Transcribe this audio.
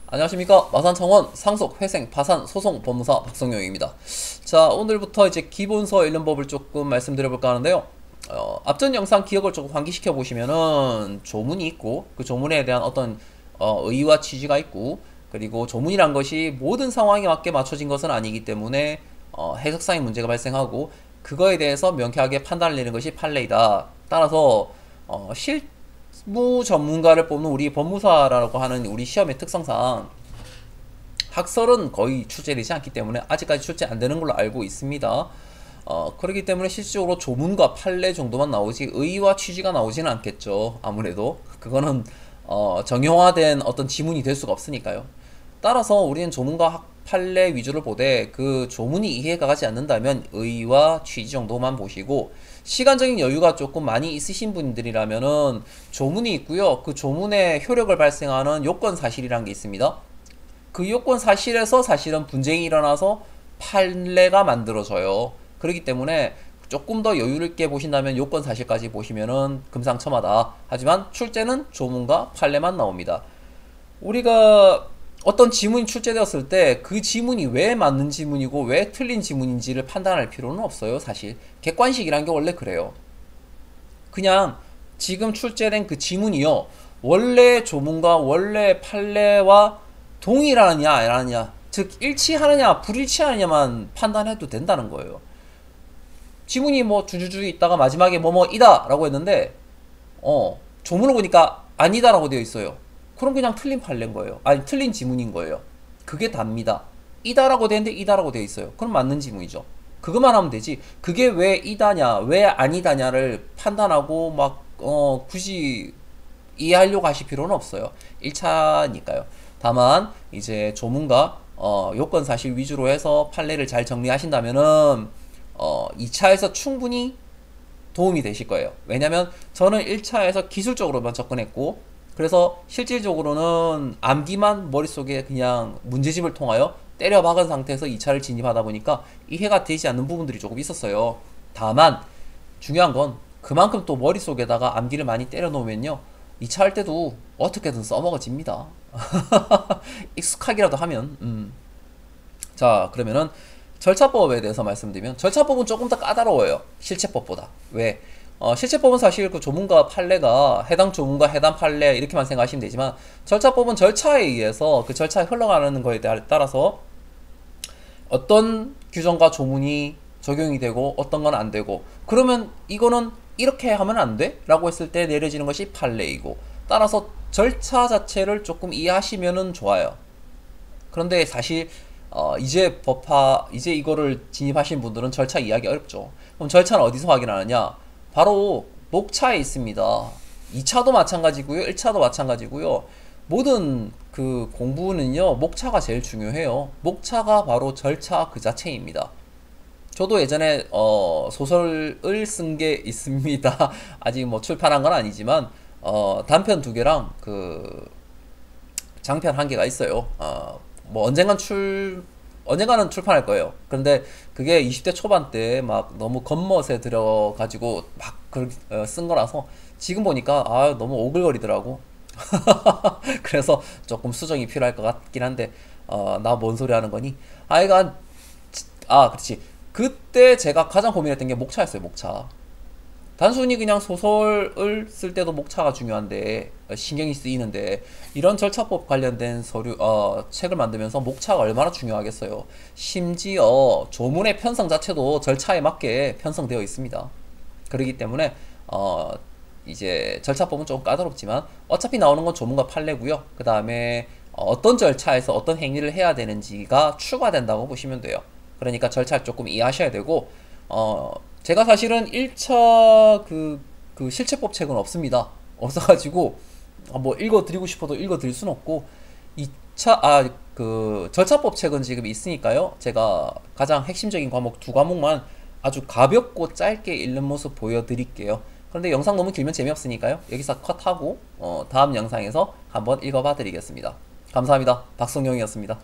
안녕하십니까. 마산청원 상속 회생 파산 소송 법무사 박성용입니다. 자, 오늘부터 이제 기본서 읽는 법을 조금 말씀드려볼까 하는데요. 앞전 영상 기억을 조금 환기시켜 보시면은 조문이 있고 그 조문에 대한 어떤 의의와 취지가 있고, 그리고 조문이란 것이 모든 상황에 맞게 맞춰진 것은 아니기 때문에 해석상의 문제가 발생하고, 그거에 대해서 명쾌하게 판단을 내리는 것이 판례이다. 따라서 실무 전문가를 뽑는 우리 법무사라고 하는 우리 시험의 특성상 학설은 거의 출제되지 않기 때문에 아직까지 출제 안 되는 걸로 알고 있습니다. 그렇기 때문에 실질적으로 조문과 판례 정도만 나오지 의의와 취지가 나오지는 않겠죠. 아무래도 그거는 정형화된 어떤 지문이 될 수가 없으니까요. 따라서 우리는 조문과 판례 위주를 보되, 그 조문이 이해가 가지 않는다면 의의와 취지 정도만 보시고, 시간적인 여유가 조금 많이 있으신 분들이라면은 조문이 있고요. 그 조문에 효력을 발생하는 요건 사실이라는 게 있습니다. 그 요건 사실에서 사실은 분쟁이 일어나서 판례가 만들어져요. 그렇기 때문에 조금 더 여유 있게 보신다면 요건 사실까지 보시면은 금상첨화다. 하지만 출제는 조문과 판례만 나옵니다. 우리가 어떤 지문이 출제되었을 때 그 지문이 왜 맞는 지문이고 왜 틀린 지문인지를 판단할 필요는 없어요. 사실 객관식이란 게 원래 그래요. 그냥 지금 출제된 그 지문이요, 원래 조문과 원래 판례와 동일하느냐 아니냐, 즉 일치하느냐 불일치하느냐만 판단해도 된다는 거예요. 지문이 뭐 주주주 있다가 마지막에 뭐뭐이다 라고 했는데 조문을 보니까 아니다 라고 되어 있어요. 그럼 그냥 틀린 판례인 거예요. 아니, 틀린 지문인 거예요. 그게 답니다. 이다라고 되는데 이다라고 되어 있어요. 그럼 맞는 지문이죠. 그것만 하면 되지, 그게 왜 이다냐 왜 아니다냐를 판단하고 막 굳이 이해하려고 하실 필요는 없어요. 1차니까요. 다만 이제 조문과 요건 사실 위주로 해서 판례를 잘 정리하신다면은 2차에서 충분히 도움이 되실 거예요. 왜냐면 저는 1차에서 기술적으로만 접근했고, 그래서 실질적으로는 암기만 머릿속에 그냥 문제집을 통하여 때려 박은 상태에서 2차를 진입하다 보니까 이해가 되지 않는 부분들이 조금 있었어요. 다만 중요한 건 그만큼 또 머릿속에다가 암기를 많이 때려 놓으면요, 2차 할 때도 어떻게든 써먹어집니다. 익숙하기라도 하면. 자, 그러면은 절차법에 대해서 말씀드리면, 절차법은 조금 더 까다로워요, 실체법보다. 왜? 실체법은 사실 그 조문과 판례가 해당 조문과 해당 판례 이렇게만 생각하시면 되지만, 절차법은 절차에 의해서 그 절차에 흘러가는 거에 따라서 어떤 규정과 조문이 적용이 되고 어떤 건 안 되고, 그러면 이거는 이렇게 하면 안 돼? 라고 했을 때 내려지는 것이 판례이고, 따라서 절차 자체를 조금 이해하시면은 좋아요. 그런데 사실 이제 이거를 진입하신 분들은 절차 이해하기 어렵죠. 그럼 절차는 어디서 확인하느냐? 바로 목차에 있습니다. 2차도 마찬가지고요, 1차도 마찬가지고요. 모든 그 공부는요, 목차가 제일 중요해요. 목차가 바로 절차 그 자체입니다. 저도 예전에 소설을 쓴 게 있습니다. 아직 뭐 출판한 건 아니지만 단편 2개랑 그 장편 1개가 있어요. 뭐 언젠가는 출판할 거예요. 그런데 그게 20대 초반 때 막 너무 겉멋에 들어가지고 막 쓴 거라서 지금 보니까 너무 오글거리더라고. 그래서 조금 수정이 필요할 것 같긴 한데, 나 뭔 소리 하는 거니? 아이가 그렇지. 그때 제가 가장 고민했던 게 목차였어요. 목차. 단순히 그냥 소설을 쓸 때도 목차가 중요한데, 신경이 쓰이는데, 이런 절차법 관련된 책을 만들면서 목차가 얼마나 중요하겠어요. 심지어 조문의 편성 자체도 절차에 맞게 편성되어 있습니다. 그렇기 때문에 이제 절차법은 조금 까다롭지만 어차피 나오는 건 조문과 판례고요. 그 다음에 어떤 절차에서 어떤 행위를 해야 되는지가 추가된다고 보시면 돼요. 그러니까 절차를 조금 이해하셔야 되고, 제가 사실은 1차 그 실체법 책은 없습니다. 없어가지고 뭐 읽어드리고 싶어도 읽어드릴 수는 없고, 2차 그 절차법 책은 지금 있으니까요, 제가 가장 핵심적인 과목 2과목만 아주 가볍고 짧게 읽는 모습 보여드릴게요. 그런데 영상 너무 길면 재미없으니까요, 여기서 컷하고 다음 영상에서 한번 읽어봐 드리겠습니다. 감사합니다. 박성용이었습니다.